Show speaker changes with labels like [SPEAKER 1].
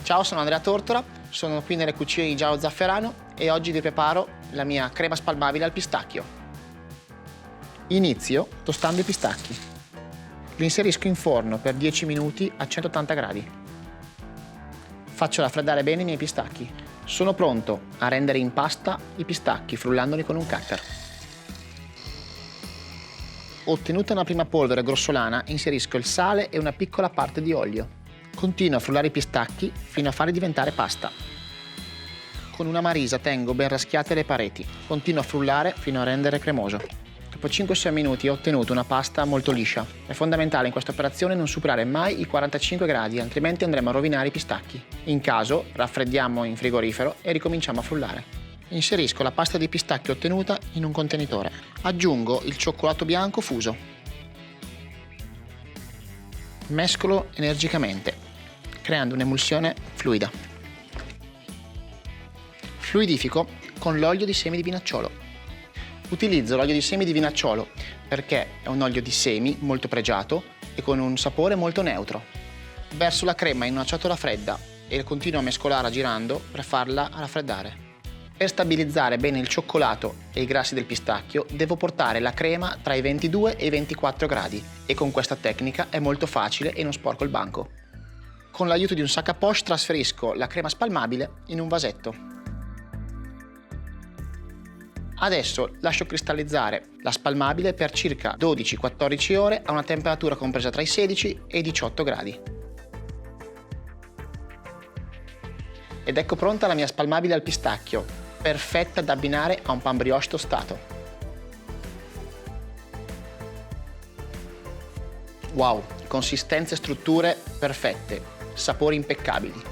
[SPEAKER 1] Ciao, sono Andrea Tortora, sono qui nelle cucine di Giallo Zafferano e oggi vi preparo la mia crema spalmabile al pistacchio. Inizio tostando i pistacchi. Li inserisco in forno per 10 minuti a 180 gradi. Faccio raffreddare bene i miei pistacchi. Sono pronto a rendere in pasta i pistacchi frullandoli con un cutter. Ottenuta una prima polvere grossolana, inserisco il sale e una piccola parte di olio. Continuo a frullare i pistacchi fino a farli diventare pasta. Con una marisa tengo ben raschiate le pareti. Continuo a frullare fino a rendere cremoso. Dopo 5-6 minuti ho ottenuto una pasta molto liscia. È fondamentale in questa operazione non superare mai i 45 gradi, altrimenti andremo a rovinare i pistacchi. In caso, raffreddiamo in frigorifero e ricominciamo a frullare. Inserisco la pasta di pistacchio ottenuta in un contenitore. Aggiungo il cioccolato bianco fuso. Mescolo energicamente, creando un'emulsione fluida. Fluidifico con l'olio di semi di vinacciolo. Utilizzo l'olio di semi di vinacciolo perché è un olio di semi molto pregiato e con un sapore molto neutro. Verso la crema in una ciotola fredda e continuo a mescolare girando per farla raffreddare. Per stabilizzare bene il cioccolato e i grassi del pistacchio devo portare la crema tra i 22 e i 24 gradi e con questa tecnica è molto facile e non sporco il banco. Con l'aiuto di un sac à poche trasferisco la crema spalmabile in un vasetto. Adesso lascio cristallizzare la spalmabile per circa 12-14 ore a una temperatura compresa tra i 16 e i 18 gradi. Ed ecco pronta la mia spalmabile al pistacchio, perfetta da abbinare a un pan brioche tostato. Wow, consistenze e strutture perfette, sapori impeccabili.